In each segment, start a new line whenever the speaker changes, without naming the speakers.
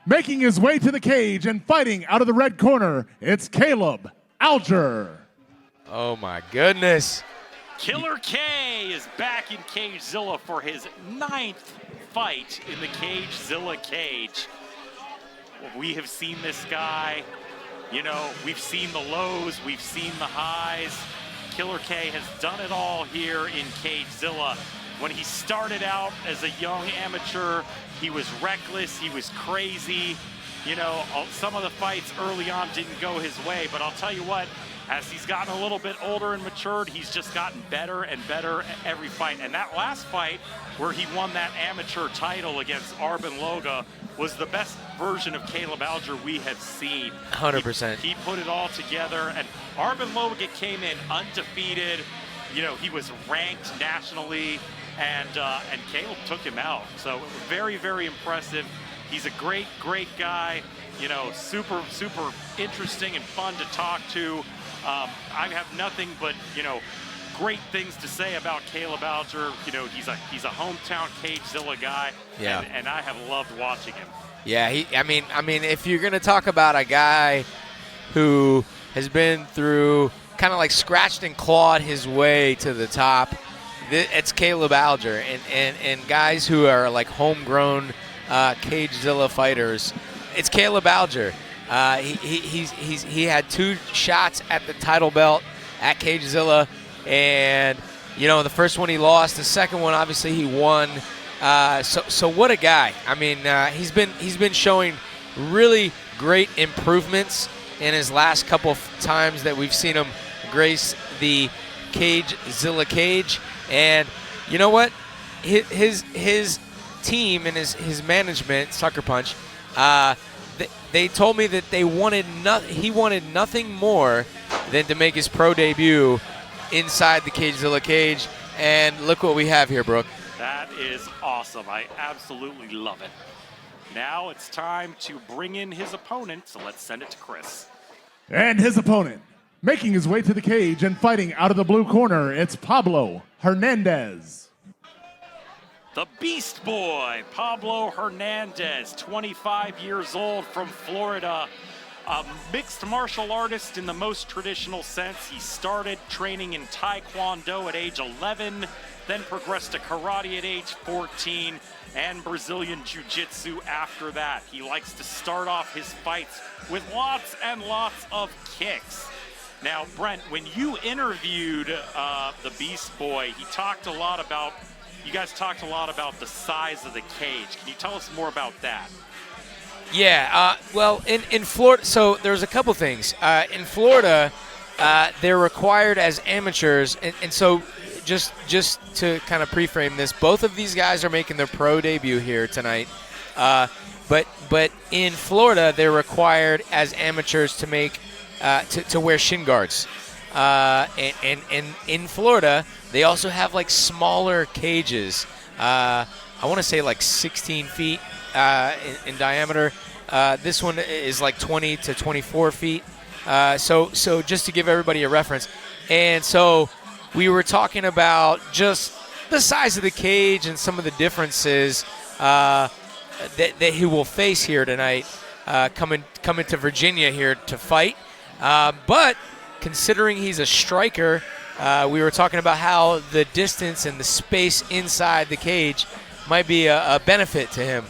Making his way to the cage and fighting out of the red corner, it's Kaelob, Alger.
Oh my goodness.
Killer K is back in Cagezilla for his 9th fight in the Cagezilla cage. We have seen this guy, you know, we've seen the lows, we've seen the highs. Killer K has done it all here in Cagezilla. When he started out as a young amateur, he was reckless, he was crazy. You know, some of the fights early on didn't go his way, but I'll tell you what, as he's gotten a little bit older and matured, he's just gotten better and better every fight. And that last fight where he won that amateur title against Arben Loga was the best version of Kaelob Alger we have seen.
100%.
He put it all together, and Arben Loga came in undefeated. You know, he was ranked nationally, and Kaelob took him out. So very, very impressive. He's a great, great guy. You know, super, super interesting and fun to talk to. I have nothing but, you know, great things to say about Kaelob Alger. You know, he's a hometown Cagezilla guy,
yeah.
and I have loved watching him.
Yeah, I mean, if you're gonna talk about a guy who has been through kind of like scratched and clawed his way to the top, it's Kaelob Alger, and guys who are like homegrown Cagezilla fighters, it's Kaelob Alger. He had 2 shots at the title belt at Cagezilla, and you know, the first one he lost, the second one obviously he won. So what a guy! I mean, he's been showing really great improvements in his last couple of times that we've seen him grace the Cagezilla cage, and you know what? His team and his management, Sucker Punch, they told me that he wanted nothing more than to make his pro debut inside the Cagezilla cage, and look what we have here, Brooke.
That is awesome. I absolutely love it. Now it's time to bring in his opponent, so let's send it to Chris.
And his opponent, making his way to the cage and fighting out of the blue corner, it's Pablo Hernandez.
The Beast Boy, Pablo Hernandez, 25 years old from Florida. A mixed martial artist in the most traditional sense. He started training in Taekwondo at age 11, then progressed to karate at age 14, and Brazilian Jiu-Jitsu after that. He likes to start off his fights with lots and lots of kicks. Now, Brent, when you interviewed the Beast Boy, you guys talked a lot about the size of the cage. Can you tell us more about that?
Yeah, well, in Florida, so there's a couple things. In Florida, they're required as amateurs, and so just to kind of pre-frame this, both of these guys are making their pro debut here tonight. But in Florida, they're required as amateurs to make to wear shin guards. And in Florida, they also have like smaller cages. I want to say like 16 feet in diameter. This one is like 20 to 24 feet. So just to give everybody a reference. And so we were talking about just the size of the cage and some of the differences that he will face here tonight, coming to Virginia here to fight. But considering he's a striker, we were talking about how the distance and the space inside the cage might be a benefit to him.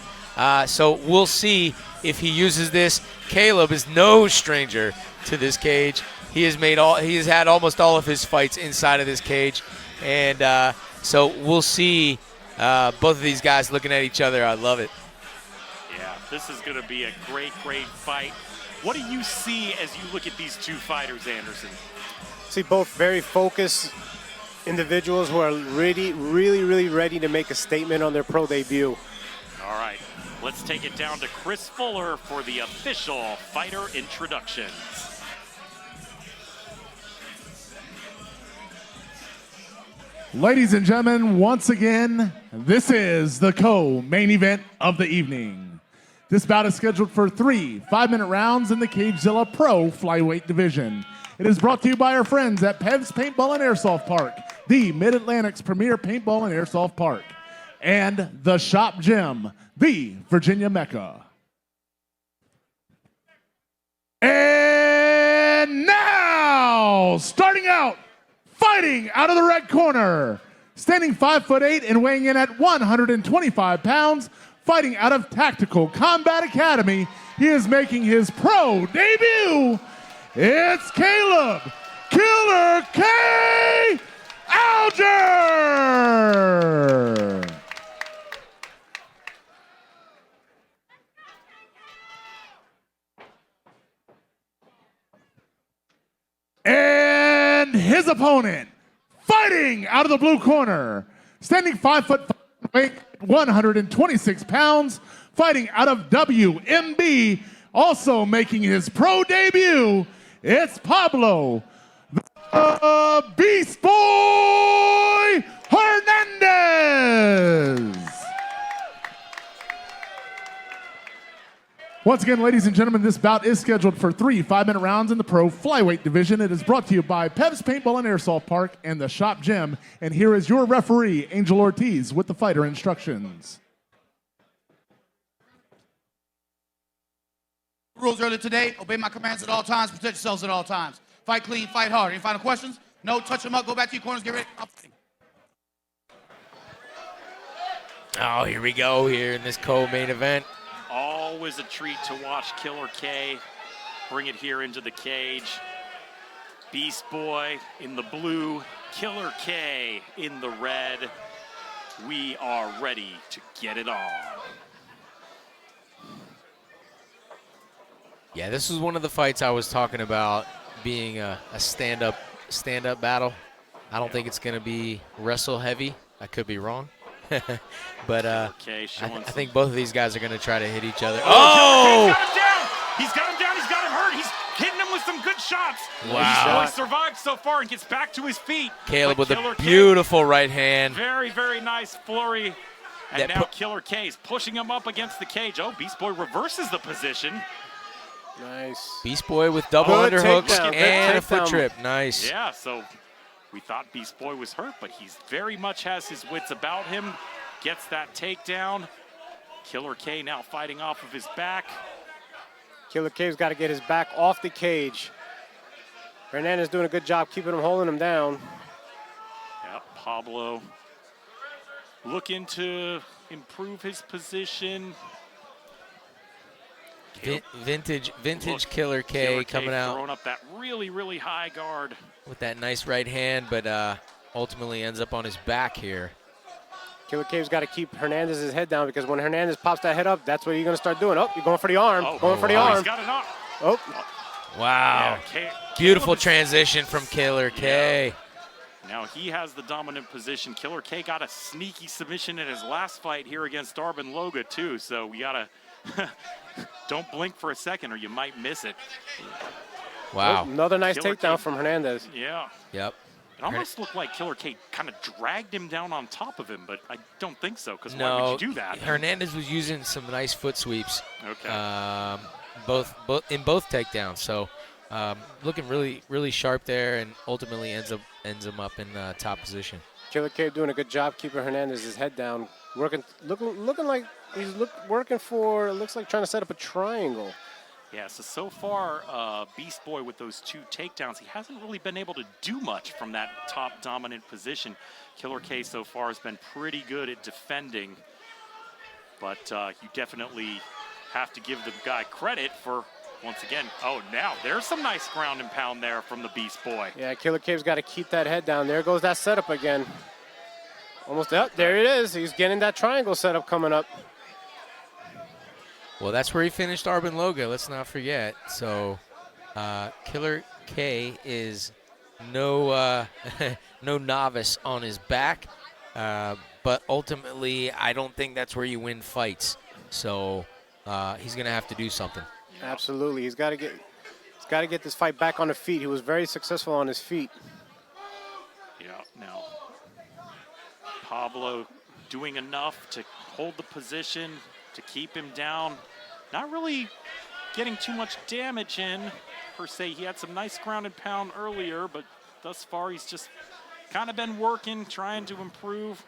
So we'll see if he uses this. Kaelob is no stranger to this cage. He has had almost all of his fights inside of this cage, and so we'll see both of these guys looking at each other. I love it.
Yeah, this is going to be a great, great fight. What do you see as you look at these two fighters, Anderson?
See both very focused individuals who are really, really, really ready to make a statement on their pro debut.
All right, let's take it down to Chris Fuller for the official fighter introductions.
Ladies and gentlemen, once again, this is the co-main event of the evening. This bout is scheduled for 3 5-minute rounds in the Cagezilla Pro Flyweight division. It is brought to you by our friends at Pev's Paintball and Airsoft Park, the Mid-Atlantic's premier paintball and airsoft park, and the Shop Gym, the Virginia Mecca. And now, starting out, fighting out of the red corner, standing 5'8" and weighing in at 125 pounds, fighting out of Tactical Combat Academy, he is making his pro debut. It's Kaelob Killer K. Alger. And his opponent, fighting out of the blue corner, standing 5'5", weighing 126 pounds, fighting out of WMB, also making his pro debut, it's Pablo, the Beast Boy Hernandez. Once again, ladies and gentlemen, this bout is scheduled for 3 5-minute rounds in the pro flyweight division. It is brought to you by Pev's Paintball and Airsoft Park and the Shop Gym. And here is your referee, Angel Ortiz, with the fighter instructions.
Rules earlier today: obey my commands at all times, protect yourselves at all times. Fight clean, fight hard. Any final questions? No, touch them up, go back to your corners, get ready.
Oh, here we go here in this co-main event.
Always a treat to watch Killer K bring it here into the cage. Beast Boy in the blue, Killer K in the red. We are ready to get it on.
Yeah, this was one of the fights I was talking about being a stand-up battle. I don't think it's going to be wrestle heavy. I could be wrong. But I think both of these guys are going to try to hit each other.
Oh! He's got him down. He's got him hurt. He's hitting him with some good shots.
Wow.
Beast Boy survived so far and gets back to his feet.
Kaelob with a beautiful right hand.
Very, very nice flurry. And now Killer K is pushing him up against the cage. Oh, Beast Boy reverses the position.
Nice.
Beast Boy with double underhooks and a foot trip. Nice.
Yeah, so we thought Beast Boy was hurt, but he's very much has his wits about him. Gets that takedown. Killer K now fighting off of his back.
Killer K's got to get his back off the cage. Hernandez doing a good job keeping him, holding him down.
Yep, Pablo looking to improve his position.
Vintage Killer K coming out.
Throwing up that really, really high guard.
With that nice right hand, but ultimately ends up on his back here.
Killer K's got to keep Hernandez's head down, because when Hernandez pops that head up, that's what you're going to start doing. Oh, you're going for the arm. Going for the arm.
He's got it up.
Oh.
Wow.
Yeah,
beautiful transition from Killer K.
Yeah. Now he has the dominant position. Killer K got a sneaky submission in his last fight here against Darben Loga too, so we got to don't blink for a second or you might miss it.
Wow.
Oh, another nice
Killer
takedown
K.
from Hernandez.
Yeah.
Yep.
It almost looked like Killer K kind of dragged him down on top of him, but I don't think so, because
no,
why would you do that?
Hernandez was using some nice foot sweeps.
Okay.
Both takedowns. So looking really, really sharp there, and ultimately ends him up in top position.
Killer K doing a good job keeping Hernandez's head down, looking like he's working for. It looks like trying to set up a triangle.
Yeah, so far, Beast Boy with those 2 takedowns, he hasn't really been able to do much from that top dominant position. Killer K so far has been pretty good at defending, but you definitely have to give the guy credit for, once again, oh, now there's some nice ground and pound there from the Beast Boy.
Yeah, Killer K's got to keep that head down. There goes that setup again. Almost up. There it is. He's getting that triangle setup coming up.
Well, that's where he finished Darben Loga. Let's not forget. So, Killer K is no no novice on his back, but ultimately, I don't think that's where you win fights. So, he's gonna have to do something.
Absolutely, he's got to get this fight back on the feet. He was very successful on his feet.
Yeah. Now, Pablo doing enough to hold the position, to keep him down. Not really getting too much damage in, per se. He had some nice ground and pound earlier, but thus far he's just kind of been working, trying to improve.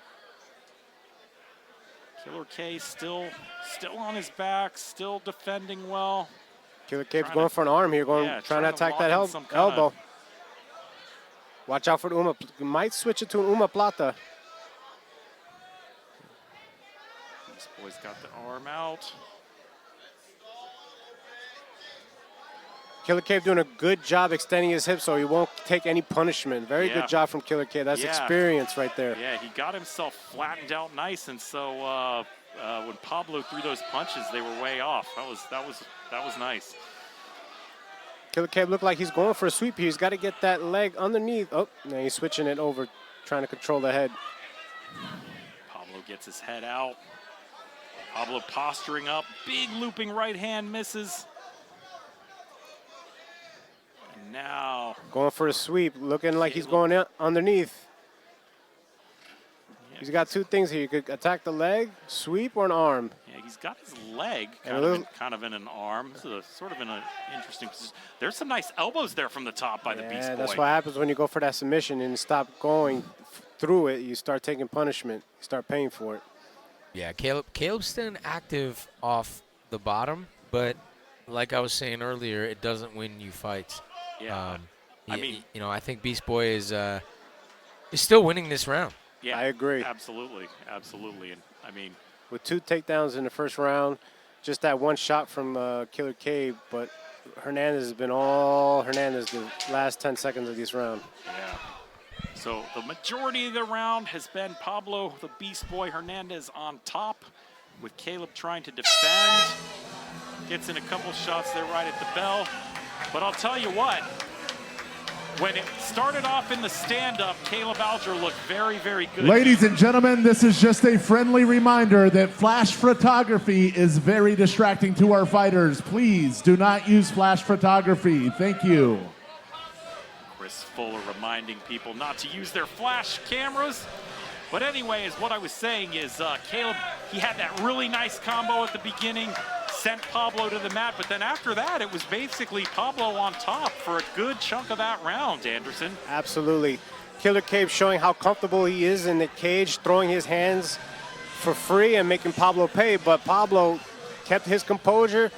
Killer K still on his back, still defending well.
Killer Cape's going for an arm here, trying to attack that elbow. Watch out for the Uma. Might switch it to an Uma Plata.
This boy's got the arm out.
Killer Cape doing a good job extending his hips so he won't take any punishment. Very good job from Killer Cape. That's experience right there.
Yeah, he got himself flattened out nice, and so when Pablo threw those punches, they were way off. That was nice.
Killer Cape looked like he's going for a sweep here. He's got to get that leg underneath. Oh, now he's switching it over, trying to control the head.
Pablo gets his head out. Pablo posturing up. Big looping right hand misses. And now
going for a sweep, looking like he's going underneath. He's got two things here. You could attack the leg, sweep, or an arm.
Yeah, he's got his leg kind of in an arm. This is sort of in an interesting position. There's some nice elbows there from the top by the Beast Boy.
That's what happens when you go for that submission and stop going through it. You start taking punishment. You start paying for it.
Yeah, Caleb's staying active off the bottom, but like I was saying earlier, it doesn't win you fights.
Yeah,
I think Beast Boy is still winning this round.
Yeah,
I agree.
Absolutely. And I mean,
with 2 takedowns in the first round, just that one shot from Killer Cave, but Hernandez has been all Hernandez the last 10 seconds of this round.
Yeah. So the majority of the round has been Pablo, the Beast Boy, Hernandez on top, with Kaelob trying to defend. Gets in a couple shots there right at the bell. But I'll tell you what, when it started off in the stand-up, Kaelob Alger looked very, very good.
Ladies and gentlemen, this is just a friendly reminder that flash photography is very distracting to our fighters. Please do not use flash photography. Thank you.
Chris Fuller reminding people not to use their flash cameras. But anyways, what I was saying is Kaelob, he had that really nice combo at the beginning, sent Pablo to the mat, but then after that, it was basically Pablo on top for a good chunk of that round, Anderson.
Absolutely. Killer Cape showing how comfortable he is in the cage, throwing his hands for free and making Pablo pay, but Pablo kept his composure,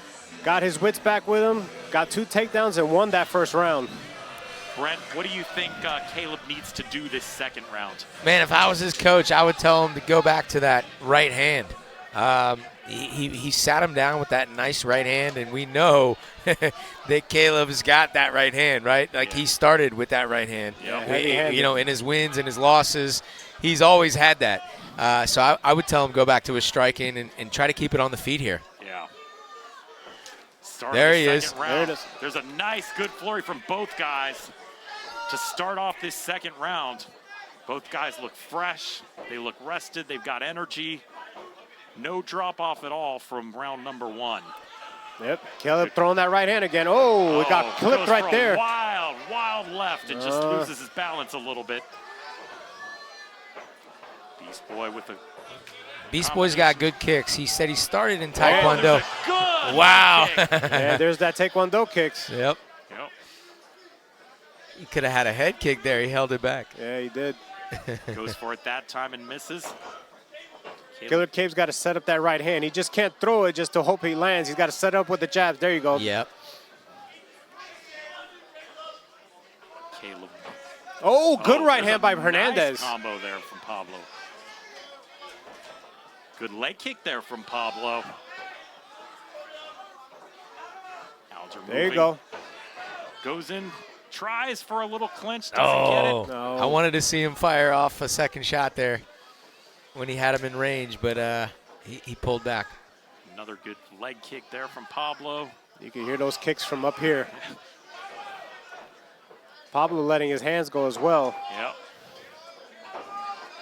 got his wits back with him, got 2 takedowns and won that first round.
Brent, what do you think Kaelob needs to do this second round?
Man, if I was his coach, I would tell him to go back to that right hand. He sat him down with that nice right hand, and we know that Kaelob's got that right hand, right? Like he started with that right hand. In his wins and his losses, he's always had that. So I would tell him go back to his striking and try to keep it on the feet here.
Yeah.
There he is.
There it is.
There's a nice, good flurry from both guys to start off this second round. Both guys look fresh. They look rested. They've got energy. No drop off at all from round number 1.
Yep, Kaelob throwing that right hand again. Oh, it got clipped right there.
Wild left. It just loses his balance a little bit. Beast Boy with a...
Beast Boy's got good kicks. He said he started in Taekwondo.
Good
wow.
Yeah, there's that Taekwondo kicks.
Yep. He could have had a head kick there. He held it back.
Yeah, he did.
Goes for it that time and misses.
Killer Cape's got to set up that right hand. He just can't throw it just to hope he lands. He's got to set up with the jabs. There you go.
Yep.
Kaelob.
Oh, good right hand by Hernandez.
Nice combo there from Pablo. Good leg kick there from Pablo. Alger moving.
There you go.
Goes in, tries for a little clinch, doesn't get it.
No.
I wanted to see him fire off a second shot there when he had him in range, but he pulled back.
Another good leg kick there from Pablo.
You can hear those kicks from up here. Pablo letting his hands go as well.
Yep.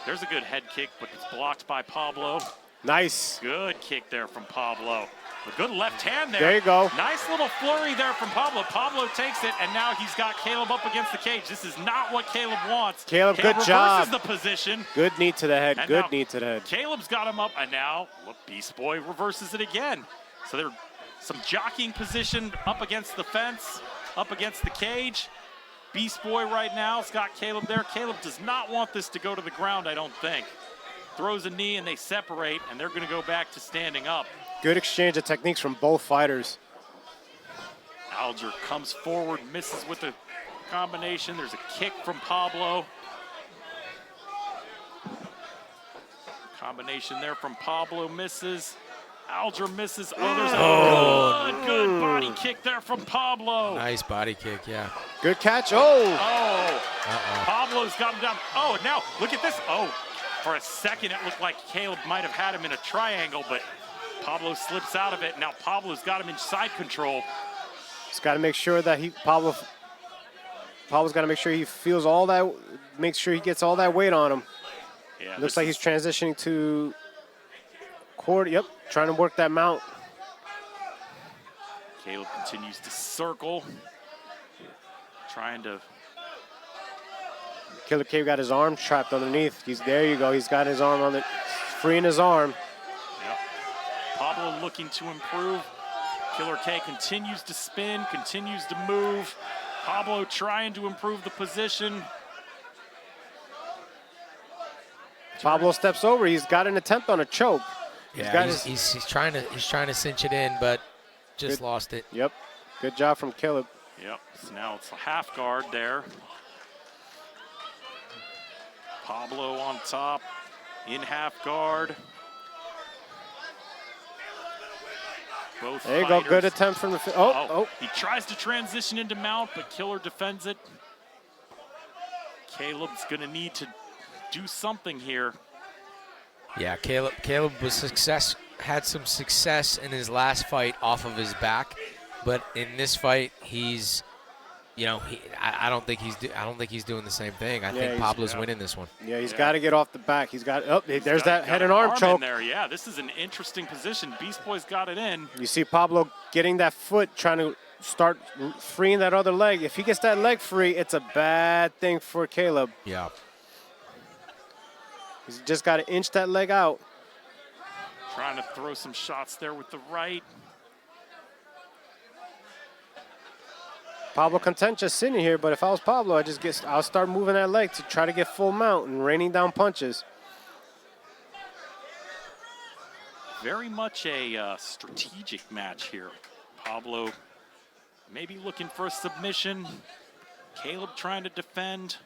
There's a good head kick, but it's blocked by Pablo.
Nice.
Good kick there from Pablo. A good left hand there.
There you go.
Nice little flurry there from Pablo. Pablo takes it, and now he's got Kaelob up against the cage. This is not what Kaelob wants.
Kaelob, good job.
Reverses the position.
Good knee to the head.
And
Good
now
knee to the head.
Kaelob's got him up, and now look, Beast Boy reverses it again. So they're some jockeying position up against the fence, up against the cage. Beast Boy right now has got Kaelob there. Kaelob does not want this to go to the ground, I don't think. Throws a knee and they separate, and they're going to go back to standing up.
Good exchange of techniques from both fighters.
Alger comes forward, misses with the combination. There's a kick from Pablo. Combination there from Pablo, misses. Alger misses. Oh, there's a good body kick there from Pablo.
Nice body kick, yeah.
Good catch. Oh.
Oh, Pablo's got him down. Oh, now look at this. Oh, for a second it looked like Kaelob might have had him in a triangle, but Pablo slips out of it. Now Pablo's got him in side control.
He's got to make sure that Pablo's got to make sure he feels all that, make sure he gets all that weight on him.
Yeah,
Looks like he's transitioning to quarter. Yep, trying to work that mount.
Kaelob continues to circle, trying to.
Killer Cave got his arm trapped underneath. There you go. He's got his arm on it, freeing his arm.
Yep. Pablo looking to improve. Killer K continues to spin, continues to move. Pablo trying to improve the position.
Pablo steps over. He's got an attempt on a choke.
Yeah, he's trying to cinch it in, but just lost it.
Yep. Good job from Kaelob.
Yep. So now it's a half guard there. Pablo on top, in half guard. Both
there you
fighters.
go. Good attempt from the. Oh.
He tries to transition into mount, but Killer defends it. Kaelob's gonna need to do something here.
Yeah, Kaelob had some success in his last fight off of his back, but in this fight, he's, I don't think he's doing the same thing. I think Pablo's winning this one.
Yeah, he's got to get off the back. He's got. Oh, there's that head and arm choke.
In there. Yeah, this is an interesting position. Beast Boy's got it in.
You see Pablo getting that foot, trying to start freeing that other leg. If he gets that leg free, it's a bad thing for Kaelob.
Yeah.
He's just got to inch that leg out.
Trying to throw some shots there with the right.
Pablo content just sitting here, but if I was Pablo, I'll start moving that leg to try to get full mount and raining down punches.
Very much a strategic match here. Pablo maybe looking for a submission. Kaelob trying to defend.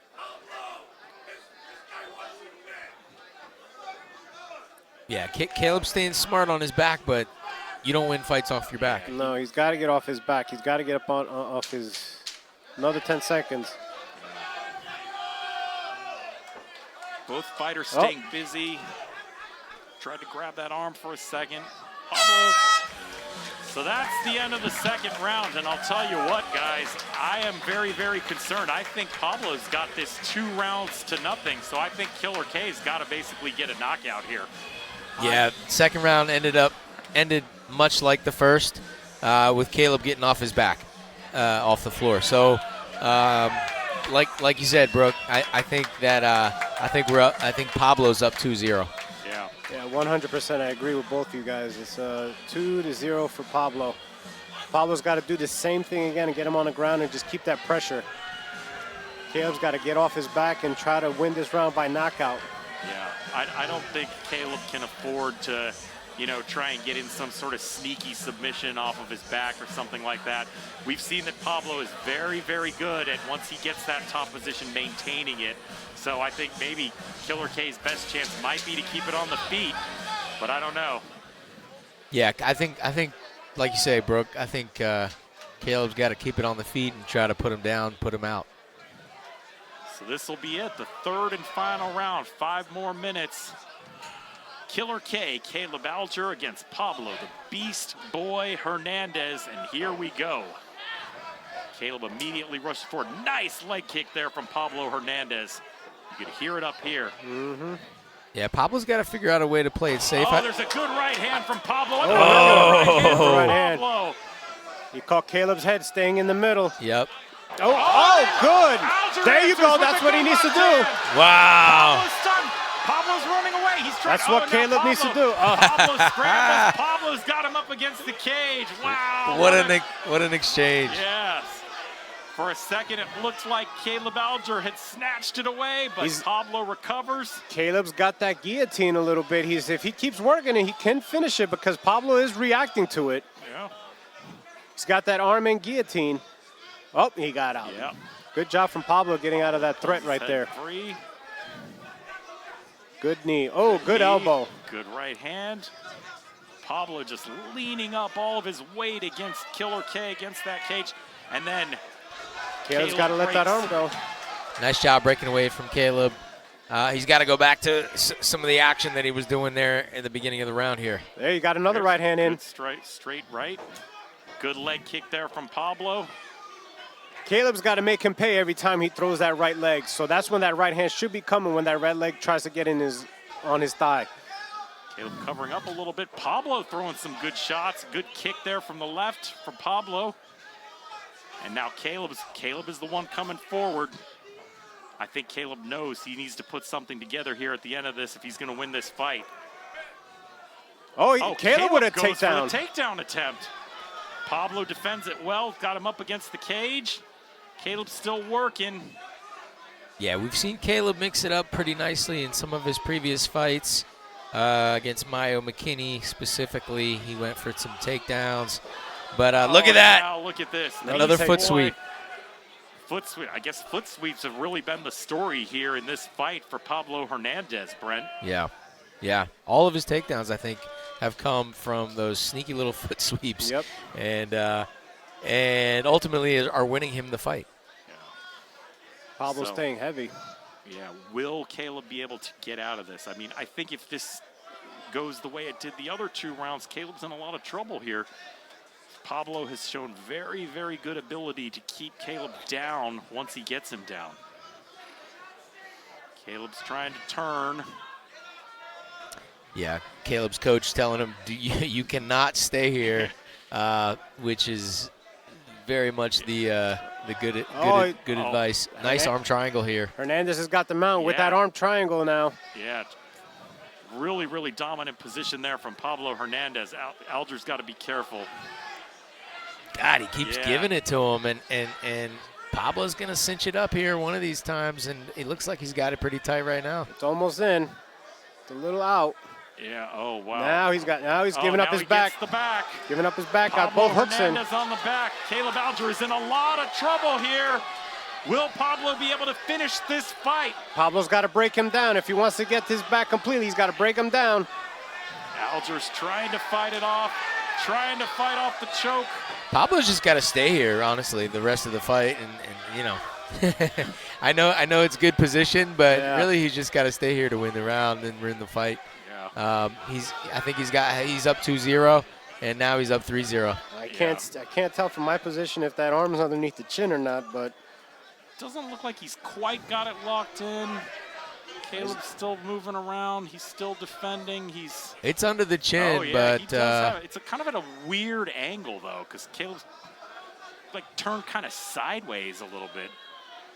Yeah, Kaelob staying smart on his back, but you don't win fights off your back.
No, he's got to get off his back. He's got to get up off his. Another 10 seconds.
Both fighters staying busy. Tried to grab that arm for a second. Pablo. So that's the end of the second round, and I'll tell you what, guys, I am very, very concerned. I think Pablo's got this 2-0 so I think Killer K's got to basically get a knockout here.
Yeah, second round ended much like the first, with Kaelob getting off his back, off the floor. So, like you said, Brooke, I think Pablo's up 2-0.
Yeah, 100%. I agree with both of you guys. It's 2-0 for Pablo. Pablo's got to do the same thing again and get him on the ground and just keep that pressure. Kaelob's got to get off his back and try to win this round by knockout.
Yeah, I don't think Kaelob can afford to, try and get in some sort of sneaky submission off of his back or something like that. We've seen that Pablo is very, very good at, once he gets that top position, maintaining it. So I think maybe Killer K's best chance might be to keep it on the feet, but I don't know.
Yeah, I think, like you say, Brooke, I think Kaelob's got to keep it on the feet and try to put him down, put him out.
So this will be it, the third and final round, 5 more minutes. Killer K, Kaelob Alger against Pablo, the Beast Boy Hernandez, and here we go. Kaelob immediately rushes forward. Nice leg kick there from Pablo Hernandez. You can hear it up here.
Mm-hmm.
Yeah, Pablo's got to figure out a way to play it safe.
Oh, there's a good right hand from Pablo.
Right hand.
Pablo.
You caught Kaelob's head staying in the middle.
Yep.
Oh, good.
Alger
There you go.
answers
That's
with
what
a
he
good
needs to
right
do.
hand.
Wow.
Pablo's stunned. Pablo's running away. He's trying.
That's what
now
Kaelob needs to do.
Pablo scrambles. Pablo's got him up against the cage. Wow.
What an exchange.
Yes. For a second, it looked like Kaelob Alger had snatched it away, but Pablo recovers.
Kaelob's got that guillotine a little bit. If he keeps working it, he can finish it because Pablo is reacting to it.
Yeah.
He's got that arm in guillotine. Oh, he got out.
Yep.
Good job from Pablo getting out of that threat right there.
Free.
Good knee. Oh, good
knee.
elbow.
Good right hand. Pablo just leaning up all of his weight against Killer K, against that cage. And then
Caleb's got to let that arm go.
Nice job breaking away from Kaelob. He's got to go back to some of the action that he was doing there in the beginning of the round here.
There, you got another right hand in.
Straight right. Good leg kick there from Pablo.
Caleb's got to make him pay every time he throws that right leg. So that's when that right hand should be coming, when that right leg tries to get on his thigh.
Caleb covering up a little bit. Pablo throwing some good shots. Good kick there from the left from Pablo. And now Caleb is the one coming forward. I think Caleb knows he needs to put something together here at the end of this if he's going to win this fight.
Oh, Caleb with a
goes for
takedown.
the takedown attempt. Pablo defends it well, got him up against the cage. Caleb's still working.
Yeah, we've seen Kaelob mix it up pretty nicely in some of his previous fights. Against Mayo McKinney specifically, he went for some takedowns. But look at that.
Now look at this.
Another foot sweep.
Foot sweep. I guess foot sweeps have really been the story here in this fight for Pablo Hernandez, Brent.
Yeah. All of his takedowns, I think, have come from those sneaky little foot sweeps.
Yep.
And ultimately are winning him the fight.
Yeah.
Pablo's staying heavy.
Yeah, will Kaelob be able to get out of this? I mean, I think if this goes the way it did the other 2 rounds, Caleb's in a lot of trouble here. Pablo has shown very, very good ability to keep Kaelob down once he gets him down. Caleb's trying to turn.
Yeah, Caleb's coach telling him, you cannot stay here, which is very much the good advice. Nice arm triangle here.
Hernandez has got the mount with that arm triangle now.
Yeah, really, really dominant position there from Pablo Hernandez. Alger's got to be careful.
God, he keeps giving it to him, and Pablo's going to cinch it up here one of these times, and it looks like he's got it pretty tight right now.
It's almost in. It's a little out.
Yeah, oh, wow.
Now he's giving up his back.
Gets the back.
Giving up his back,
Pablo
got both hooks in.
Hernandez on the back. Kaelob Alger is in a lot of trouble here. Will Pablo be able to finish this fight?
Pablo's got to break him down. If he wants to get his back completely, he's got to break him down.
Alger's trying to fight it off, trying to fight off the choke.
Pablo's just got to stay here, honestly, the rest of the fight, and you know. I know it's good position, but really he's just got to stay here to win the round and win the fight.
Yeah.
I think he's up 2-0, and now he's up 3-0.
I can't tell from my position if that arm is underneath the chin or not, but
doesn't look like he's quite got it locked in. Caleb's still moving around. He's still defending.
It's under the chin,
he
but
does it's kind of at a weird angle though, because Caleb's like turned kind of sideways a little bit.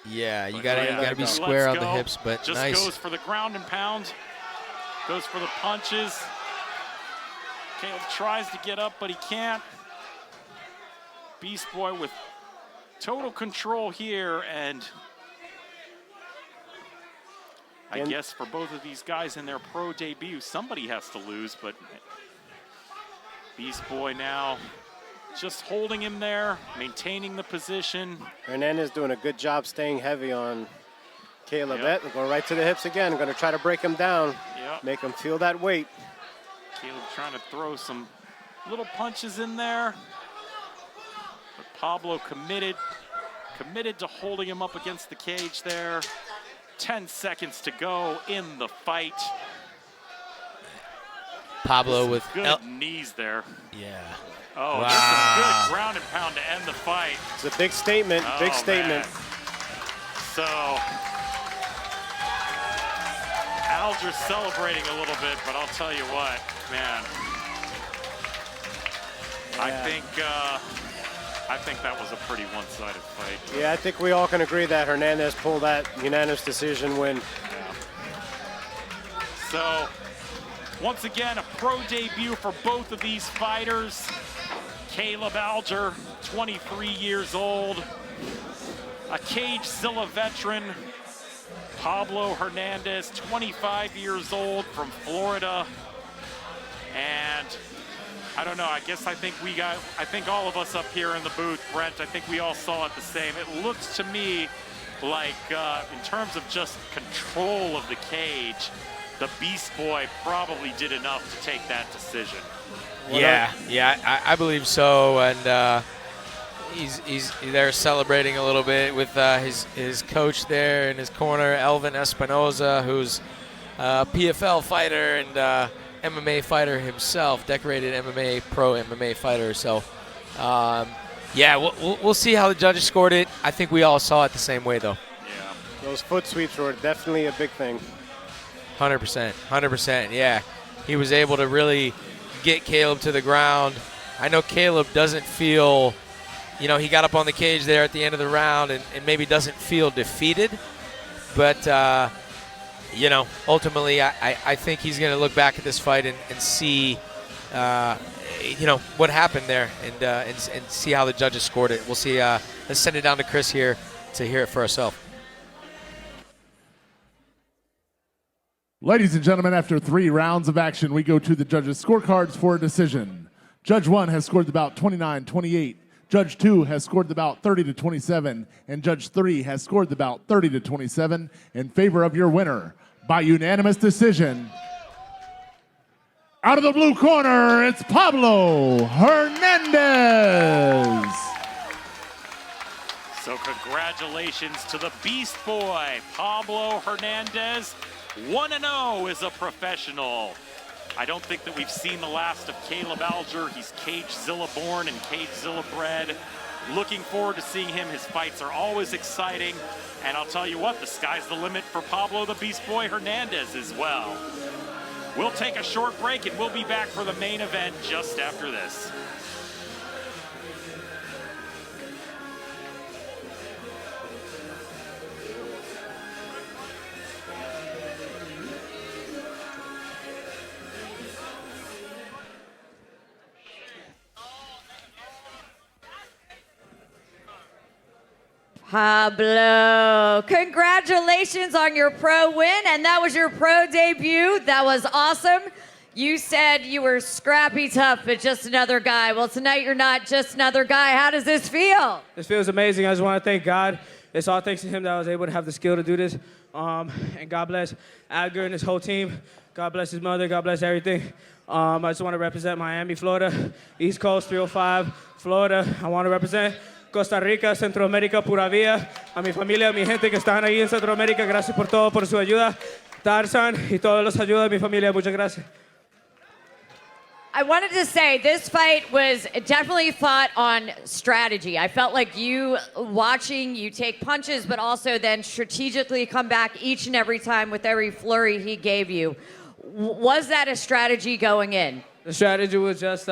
Yeah, you gotta be square on the hips, but
just
nice.
Goes for the ground and pound. Goes for the punches. Caleb tries to get up, but he can't. Beast Boy with total control here, and I guess for both of these guys in their pro debut, somebody has to lose, but Beast Boy now just holding him there, maintaining the position.
Hernandez doing a good job staying heavy on Kaelob. We're going right to the hips again. Going to try to break him down, make him feel that weight.
Caleb trying to throw some little punches in there. But Pablo committed to holding him up against the cage there. 10 seconds to go in the fight.
Pablo with
good knees there.
Yeah.
Oh, wow. Just some good ground and pound to end the fight.
It's a big statement, big statement.
Man. So, Alger's celebrating a little bit, but I'll tell you what, man. I think that was a pretty one-sided fight.
Yeah, I think we all can agree that Hernandez pulled that unanimous decision win.
Yeah. So, once again, a pro debut for both of these fighters. Kaelob Alger, 23 years old, a Cagezilla veteran. Pablo Hernandez, 25 years old, from Florida. And I don't know. I think all of us up here in the booth, Brent, I think we all saw it the same. It looks to me like, in terms of just control of the cage, the Beast Boy probably did enough to take that decision.
I believe so, and he's there celebrating a little bit with his coach there in his corner, Elvin Espinoza, who's a PFL fighter and MMA fighter himself, decorated pro MMA fighter. So, we'll see how the judges scored it. I think we all saw it the same way, though.
Yeah.
Those foot sweeps were definitely a big thing.
100%, yeah. He was able to really get Kaelob to the ground. I know Kaelob doesn't feel, he got up on the cage there at the end of the round and maybe doesn't feel defeated. But, ultimately I think he's going to look back at this fight and see, what happened there and see how the judges scored it. We'll see. Let's send it down to Chris here to hear it for ourselves.
Ladies and gentlemen, after 3 rounds of action, we go to the judges' scorecards for a decision. Judge 1 has scored the bout 29-28. Judge 2 has scored the bout 30-27. And Judge 3 has scored the bout 30-27 in favor of your winner by unanimous decision. Out of the blue corner, it's Pablo Hernandez.
So congratulations to the Beast Boy, Pablo Hernandez. 1-0 as a professional. I don't think that we've seen the last of Kaelob Alger. He's Cagezilla born and Cagezilla bred. Looking forward to seeing him. His fights are always exciting. And I'll tell you what, the sky's the limit for Pablo the Beast Boy Hernandez as well. We'll take a short break and we'll be back for the main event just after this.
Pablo, congratulations on your pro win, and that was your pro debut. That was awesome. You said you were scrappy tough, but just another guy. Well, tonight you're not just another guy. How does this feel?
This feels amazing. I just want to thank God. It's all thanks to him that I was able to have the skill to do this. And God bless Alger and his whole team. God bless his mother. God bless everything. I just want to represent Miami, Florida, East Coast 305, Florida. I want to represent Costa Rica, Centroamérica, pura vida. A mi familia, a mi gente que están ahí en Centroamérica, gracias por todo, por su ayuda. Tarzan y todos los ayuda de mi familia, muchas gracias.
I wanted to say this fight was definitely fought on strategy. I felt like you watching you take punches, but also then strategically come back each and every time with every flurry he gave you. Was that a strategy going in?
The strategy was just,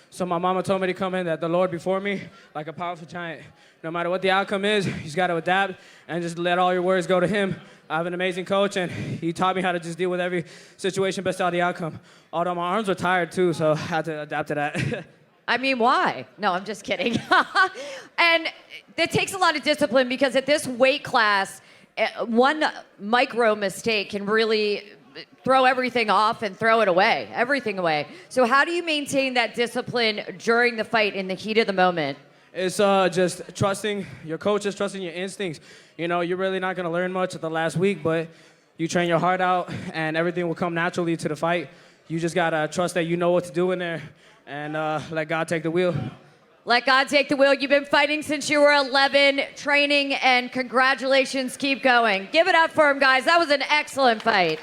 so my mama told me to come in that the Lord before me, like a powerful giant. No matter what the outcome is, you just got to adapt and just let all your words go to him. I have an amazing coach, and he taught me how to just deal with every situation based on the outcome. Although my arms were tired, too, so I had to adapt to that.
I mean, why? No, I'm just kidding. And it takes a lot of discipline because at this weight class, one micro mistake can really throw everything off and throw it away, everything away. So how do you maintain that discipline during the fight in the heat of the moment?
It's just trusting your coaches, trusting your instincts. You know, you're really not going to learn much at the last week, but you train your heart out, and everything will come naturally to the fight. You just got to trust that you know what to do in there and let God take the wheel.
Let God take the wheel. You've been fighting since you were 11, training, and congratulations. Keep going. Give it up for him, guys. That was an excellent fight.